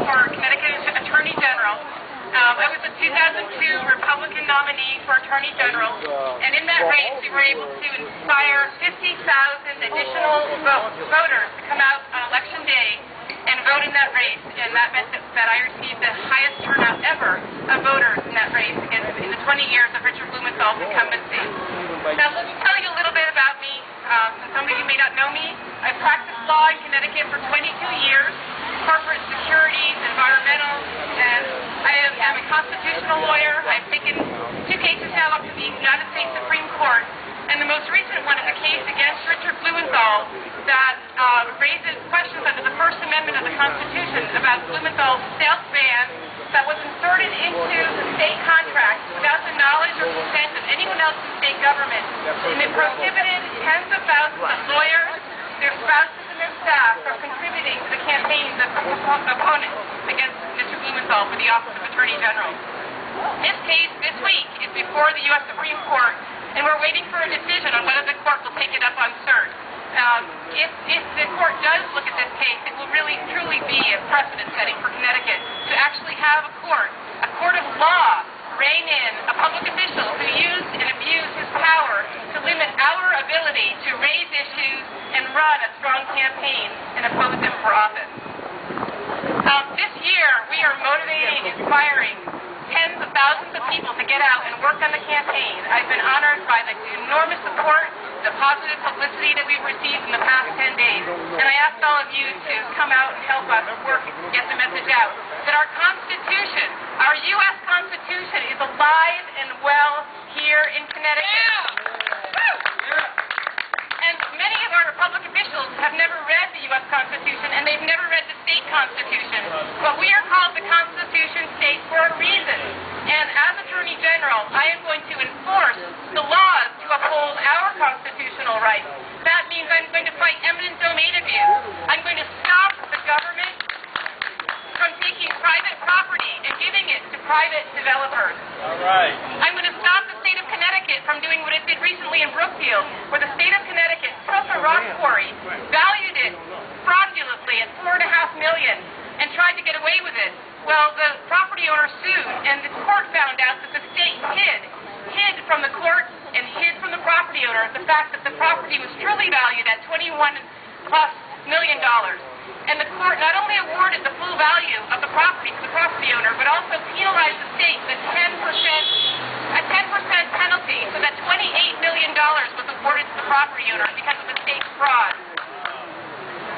for Connecticut Attorney General. I was the 2002 Republican nominee for Attorney General, and in that race we were able to inspire 50,000 additional voters to come out on Election Day and vote in that race, and that meant that I received the highest turnout ever of voters in that race in the 20 years of Richard Blumenthal's incumbency. Now, let me tell you a little bit about me, since some of you may not know me. I practiced law in Connecticut for 22 years, corporate securities, environmental, and I am a constitutional lawyer. I've taken 2 cases now up to the United States Supreme Court, and the most recent one is a case against Richard Blumenthal that raises questions under the First Amendment of the Constitution about Blumenthal's stealth ban that was inserted into state contracts without the knowledge or consent of anyone else in state government, and it prohibited tens of thousands of lawyers, their spouses, and their staff from contributing to the campaigns of opponents against Mr. Blumenthal for the office of Attorney General. This case this week is before the U.S. Supreme Court, and we're waiting for a decision on whether the court will take it up on cert. If the court does look at this case, it will really truly be a precedent-setting for Connecticut to actually have a court of law, rein in a public official who used and abused his power to limit our ability to raise issues and run a strong campaign and oppose him for office. This year, we are motivating and inspiring tens of thousands of people to get out and work on the campaign. I've been honored by the enormous support, the positive publicity that we've received in the past 10 days. And I ask all of you to come out and help us work and get the message out that our Constitution, our U.S. Constitution, is alive and well here in Connecticut. And many of our public officials have never read the U.S. Constitution, and they've never read the state Constitution. But we are called the Constitution State for a reason. And as Attorney General, I am going to enforce the laws to uphold our constitutional rights. That means I'm going to fight eminent domain abuse. I'm going to stop the government from taking private property and giving it to private developers. All right. I'm going to stop the state of Connecticut from doing what it did recently in Brookfield, where the state of Connecticut took a rock quarry, valued it fraudulently at $4.5 million, and tried to get away with it. Well, the property owner sued, and the court found out that the state hid from the court and hid from the property owner the fact that the property was truly valued at $21+ million. And the court not only awarded the full value of the property to the property owner, but also penalized the state with a 10% penalty, so that $28 million was awarded to the property owner because of the state's fraud.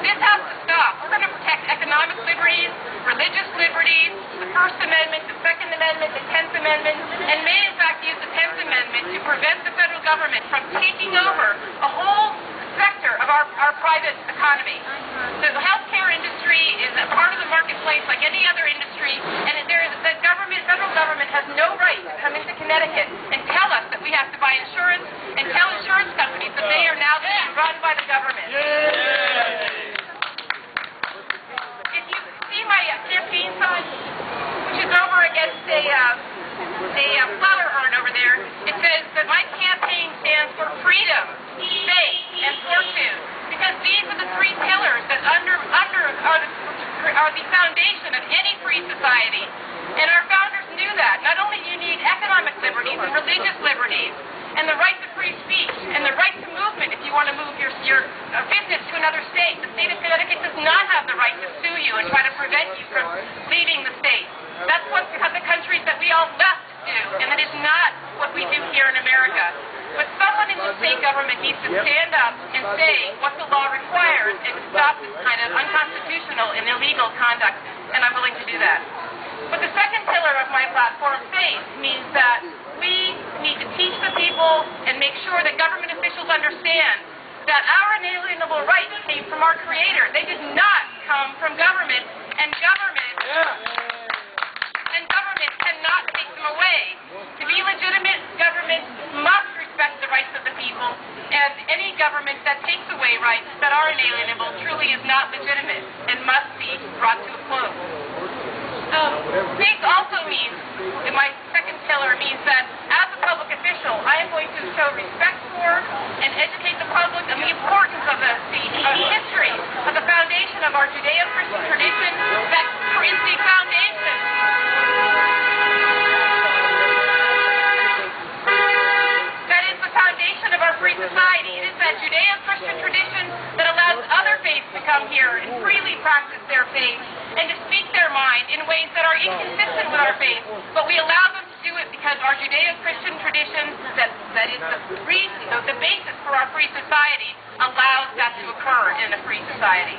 This has to stop. We're going to protect economic liberties, religious liberties, the First Amendment, the Second Amendment, the 10th Amendment, and may in fact use the 10th Amendment to prevent the federal government from taking over a whole sector of our private economy. The healthcare industry is a part of the marketplace like any other industry, and the federal government has no right to come into Connecticut and tell us that we have to buy insurance and tell insurance companies that they are now being run by the government. If you see my campaign sign, which is over against a flower urn over there, it says that my campaign stands for freedom, faith, and fortune, because these are the 3 pillars that are the foundation of any free society. And our founders knew that. Not only do you need economic liberties and religious liberties, and the right to free speech, and the right to movement if you want to move your business to another state. The state of Connecticut does not have the right to sue you and try to prevent you from leaving the state. That's what the countries that we all left do, and that is not what we do here in America. But someone in the state government needs to stand up and say what the law requires and stop this kind of unconstitutional and illegal conduct, and I'm willing to do that. But the second pillar of my platform, faith, means that we need to teach the people and make sure that government officials understand that our inalienable rights came from our Creator. They did not come from government, and government cannot take them away. To be legitimate, government must respect the rights of the people, and any government that takes away rights that are inalienable truly is not legitimate and must be brought to a close. Faith also means, in my second pillar, means that as a public official, I am going to show respect for and educate the public on the importance of the history of the foundation of our Judeo-Christian tradition that instincts ways that are inconsistent with our faith, but we allow them to do it because our Judeo-Christian tradition, that is the reason, the basis for our free society, allows that to occur in a free society.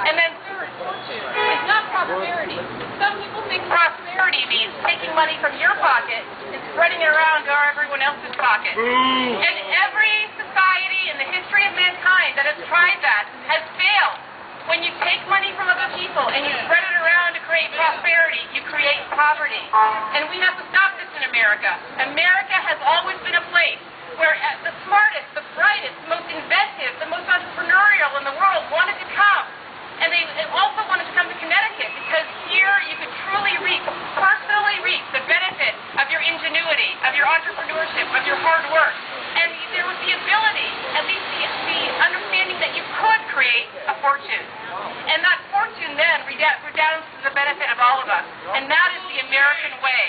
And then third, fortune is not prosperity. Some people think prosperity means taking money from your pocket and spreading it around to everyone else's pocket. And every society in the history of mankind that has tried that has failed. When you take money from other people and you spread it around to create prosperity, you create poverty. And we have to stop this in America. America has always been a place where the smartest, the brightest, the most inventive, the most entrepreneurial in the world wanted to come. And they also wanted to come to Connecticut because here you could truly personally reap the benefit of your ingenuity, of your entrepreneurship, of your hard work. And there was the ability, at least the understanding that you could create a fortune. And that fortune then redounds to the benefit of all of us. And that is the American way.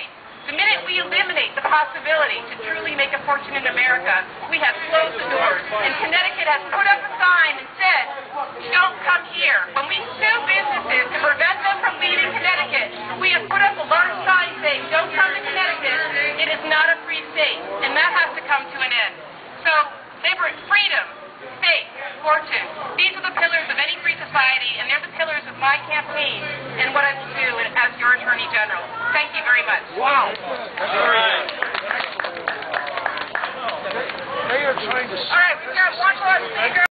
The minute we eliminate the possibility to truly make a fortune in America, we have closed the doors. And Connecticut has put up a sign and said, don't come here. When we sue businesses to prevent them from leaving Connecticut, we have put up a large sign saying, don't come to Connecticut. It is not a free state. And that has to come to an end. So, freedom, faith, fortune. These are the pillars of any free society, and they're the pillars of my campaign and what I will do as your Attorney General. Thank you very much. Wow. All right. They are trying to... All right, we've got one more speaker.